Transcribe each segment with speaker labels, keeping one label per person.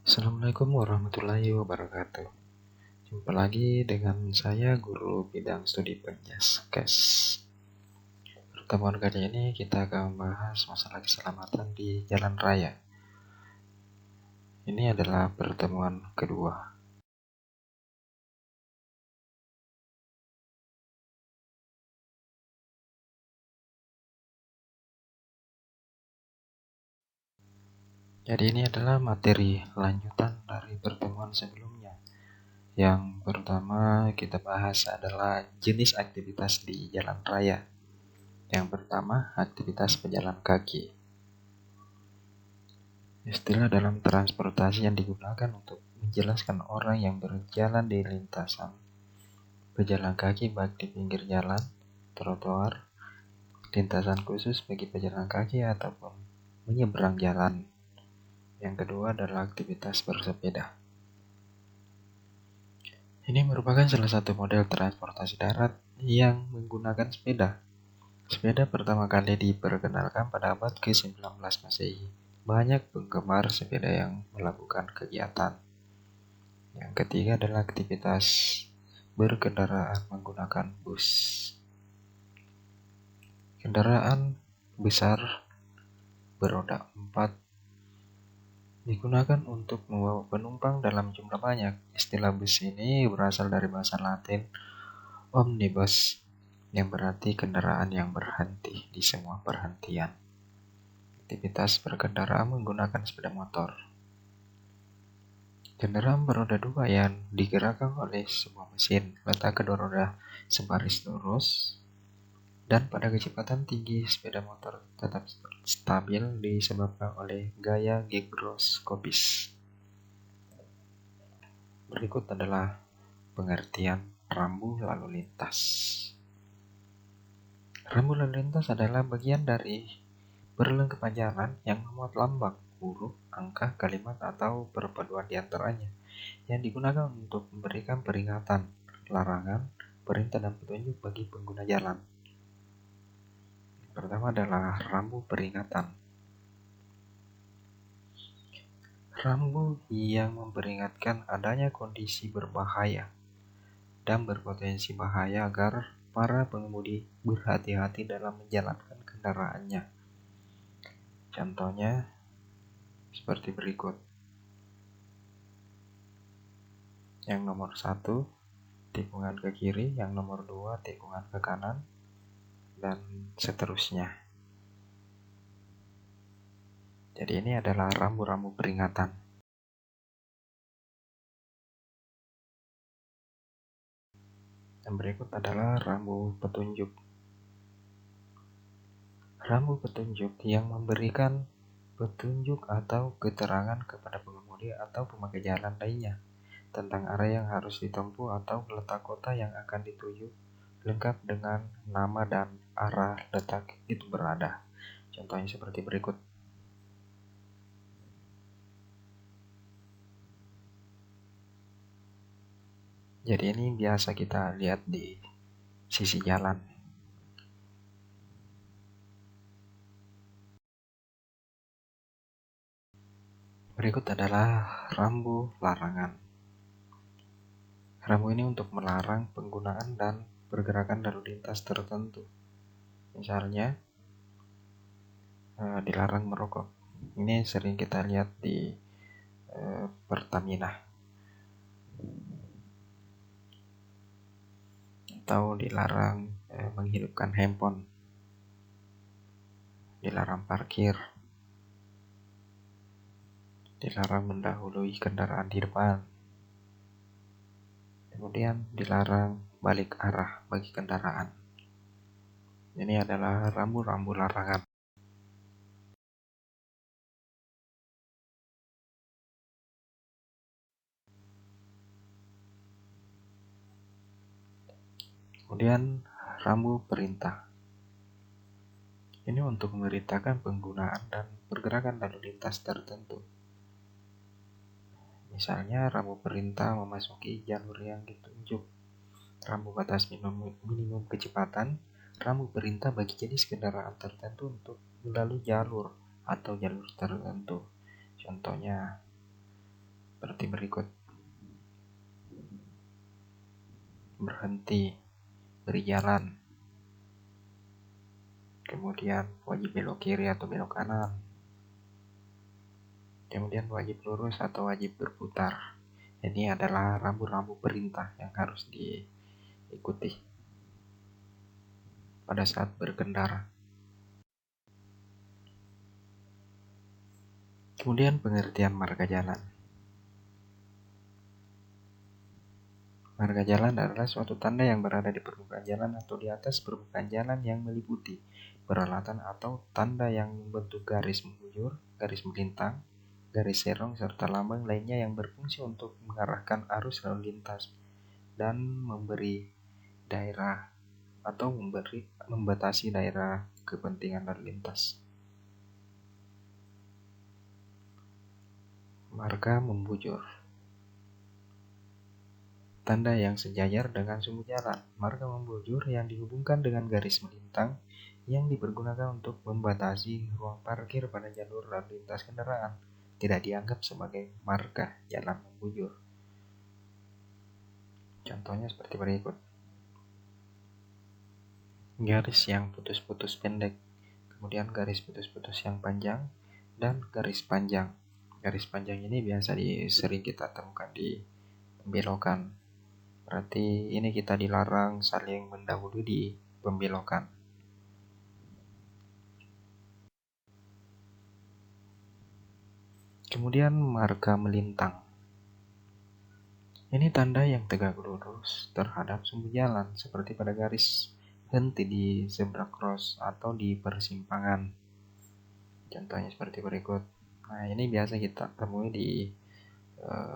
Speaker 1: Assalamualaikum warahmatullahi wabarakatuh. Jumpa lagi dengan saya, Guru Bidang Studi Penjaskes. Pertemuan kali ini kita akan membahas masalah keselamatan di jalan raya. Ini adalah pertemuan kedua. Jadi ini adalah materi lanjutan dari pertemuan sebelumnya. Yang pertama kita bahas adalah jenis aktivitas di jalan raya. Yang pertama, aktivitas pejalan kaki. Istilah dalam transportasi yang digunakan untuk menjelaskan orang yang berjalan di lintasan pejalan kaki baik di pinggir jalan, trotoar, lintasan khusus bagi pejalan kaki ataupun menyeberang jalan. Yang kedua adalah aktivitas bersepeda. Ini merupakan salah satu model transportasi darat yang menggunakan sepeda. Sepeda pertama kali diperkenalkan pada abad ke-19 Masehi. Banyak penggemar sepeda yang melakukan kegiatan. Yang ketiga adalah aktivitas berkendaraan menggunakan bus. Kendaraan besar beroda 4 digunakan untuk membawa penumpang dalam jumlah banyak. Istilah bus ini berasal dari bahasa Latin omnibus, yang berarti kendaraan yang berhenti di semua perhentian. Aktivitas berkendaraan menggunakan sepeda motor. Kendaraan beroda 2 yang digerakkan oleh sebuah mesin, letak kedua roda sebaris lurus, dan pada kecepatan tinggi sepeda motor tetap stabil disebabkan oleh gaya giroskopis. Berikut adalah pengertian rambu lalu lintas. Rambu lalu lintas adalah bagian dari perlengkapan jalan yang memuat lambang, huruf, angka, kalimat, atau perpaduan diantaranya, yang digunakan untuk memberikan peringatan, larangan, perintah, dan petunjuk bagi pengguna jalan. Pertama adalah rambu peringatan. Rambu yang memperingatkan adanya kondisi berbahaya dan berpotensi bahaya agar para pengemudi berhati-hati dalam menjalankan kendaraannya. Contohnya seperti berikut. Yang nomor 1, tikungan ke kiri. Yang nomor 2, tikungan ke kanan, dan seterusnya. Jadi ini adalah rambu-rambu peringatan. Yang berikut adalah rambu petunjuk. Rambu petunjuk yang memberikan petunjuk atau keterangan kepada pengemudi atau pemakai jalan lainnya tentang arah yang harus ditempuh atau letak kota yang akan dituju, lengkap dengan nama dan arah letak itu berada. Contohnya seperti berikut. Jadi ini biasa kita lihat di sisi jalan. Berikut adalah rambu larangan. Rambu ini untuk melarang penggunaan dan pergerakan lalu lintas tertentu. Misalnya dilarang merokok. Ini sering kita lihat di Pertamina. Atau dilarang menghidupkan handphone. Dilarang parkir. Dilarang mendahului kendaraan di depan. Kemudian dilarang balik arah bagi kendaraan. Ini adalah rambu-rambu larangan. Kemudian rambu perintah. Ini untuk memerintahkan penggunaan dan pergerakan lalu lintas tertentu. Misalnya rambu perintah memasuki jalur yang ditunjuk. Rambu batas minimum kecepatan. Rambu perintah bagi jenis kendaraan tertentu untuk melalui jalur atau jalur tertentu. Contohnya seperti berikut: berhenti, beri jalan, kemudian wajib belok kiri atau belok kanan, kemudian wajib lurus atau wajib berputar. Ini adalah rambu-rambu perintah yang harus diikuti pada saat berkendara. Kemudian pengertian marka jalan. Marka jalan adalah suatu tanda yang berada di permukaan jalan atau di atas permukaan jalan yang meliputi peralatan atau tanda yang membentuk garis membujur, garis melintang, garis serong, serta lambang lainnya yang berfungsi untuk mengarahkan arus lalu lintas dan memberi daerah atau membatasi daerah kepentingan lalu lintas. Marka membujur. Tanda yang sejajar dengan sumbu jalan. Marka membujur yang dihubungkan dengan garis melintang yang dipergunakan untuk membatasi ruang parkir pada jalur lalu lintas kendaraan tidak dianggap sebagai marka jalan membujur. Contohnya seperti berikut: garis yang putus-putus pendek, kemudian garis putus-putus yang panjang, dan garis panjang. Garis panjang ini biasa sering kita temukan di pembelokan. Berarti ini kita dilarang saling mendahului di pembelokan. Kemudian marka melintang. Ini tanda yang tegak lurus terhadap sumbu jalan, seperti pada garis henti di zebra cross atau di persimpangan. Contohnya seperti berikut. Nah, ini biasa kita temui di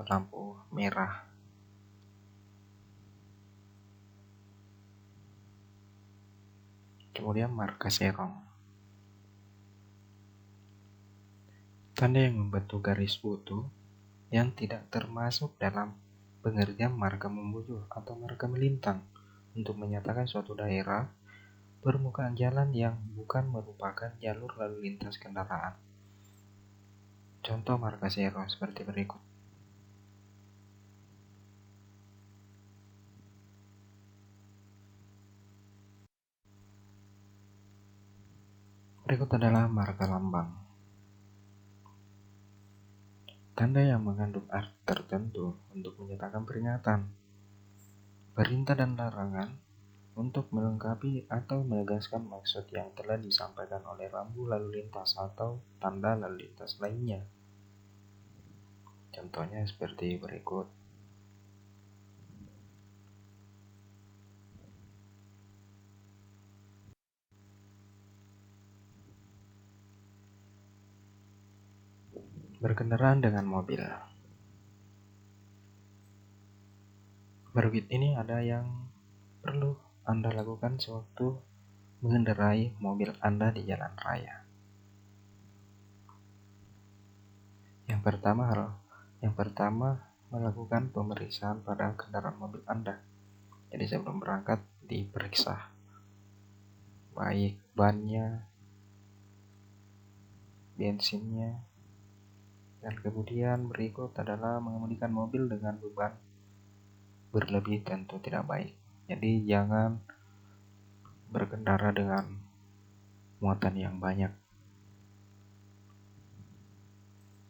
Speaker 1: lampu merah. Kemudian marka serong. Tanda yang membentuk garis utuh yang tidak termasuk dalam pengertian marka membujur atau marka melintang untuk menyatakan suatu daerah permukaan jalan yang bukan merupakan jalur lalu lintas kendaraan. Contoh marka serong seperti berikut. Berikut adalah marka lambang. Tanda yang mengandung arti tertentu untuk menyatakan peringatan, perintah dan larangan untuk melengkapi atau menegaskan maksud yang telah disampaikan oleh rambu lalu lintas atau tanda lalu lintas lainnya. Contohnya seperti berikut. Berkendaraan dengan mobil. Berikut ini ada yang perlu Anda lakukan sewaktu mengendarai mobil Anda di jalan raya. Yang pertama, melakukan pemeriksaan pada kendaraan mobil Anda. Jadi sebelum berangkat diperiksa baik bannya, bensinnya, dan kemudian berikut adalah mengemudikan mobil dengan beban berlebih tentu tidak baik. Jadi jangan berkendara dengan muatan yang banyak.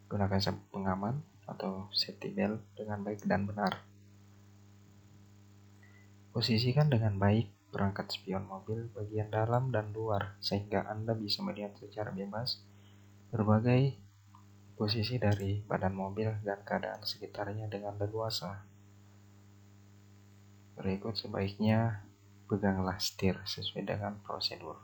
Speaker 1: Gunakan sabuk pengaman atau safety belt dengan baik dan benar. Posisikan dengan baik perangkat spion mobil bagian dalam dan luar sehingga Anda bisa melihat secara bebas berbagai posisi dari badan mobil dan keadaan sekitarnya dengan leluasa. Berikut sebaiknya peganglah setir sesuai dengan prosedur.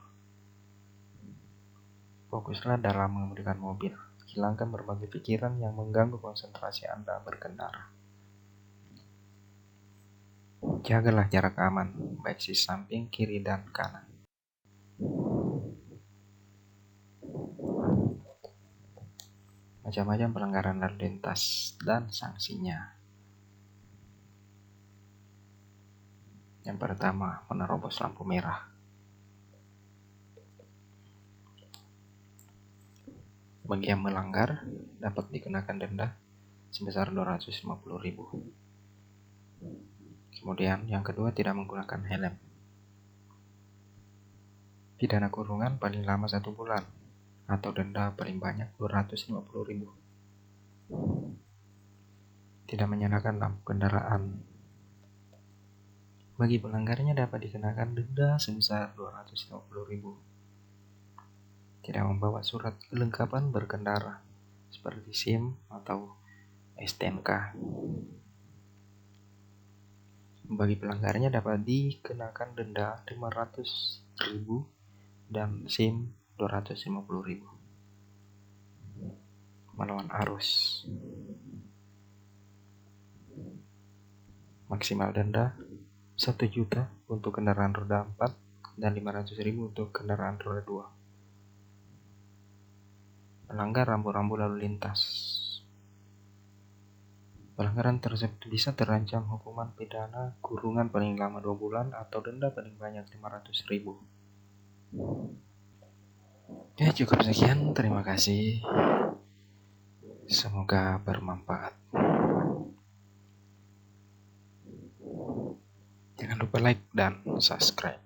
Speaker 1: Fokuslah dalam mengemudikan mobil. Hilangkan berbagai pikiran yang mengganggu konsentrasi Anda berkendara. Jagalah jarak aman, baik sisi samping, kiri, dan kanan. Macam-macam pelanggaran lalu lintas dan sanksinya. Yang pertama, menerobos lampu merah. Bagi yang melanggar dapat dikenakan denda sebesar 250.000. Kemudian yang kedua, tidak menggunakan helm. Pidana kurungan paling lama 1 bulan atau denda paling banyak 250.000. Tidak menyalakan lampu kendaraan. Bagi pelanggarnya dapat dikenakan denda sebesar 250.000. Tidak membawa surat kelengkapan berkendara seperti SIM atau STNK. Bagi pelanggarnya dapat dikenakan denda 500.000 dan SIM 250.000. Melawan arus. Maksimal denda 1 juta untuk kendaraan roda 4 dan 500.000 untuk kendaraan roda 2. Melanggar rambu-rambu lalu lintas. Pelanggaran tersebut bisa terancam hukuman pidana kurungan paling lama 2 bulan atau denda paling banyak 500.000. Ya, cukup sekian. Terima kasih. Semoga bermanfaat. Jangan lupa like dan subscribe.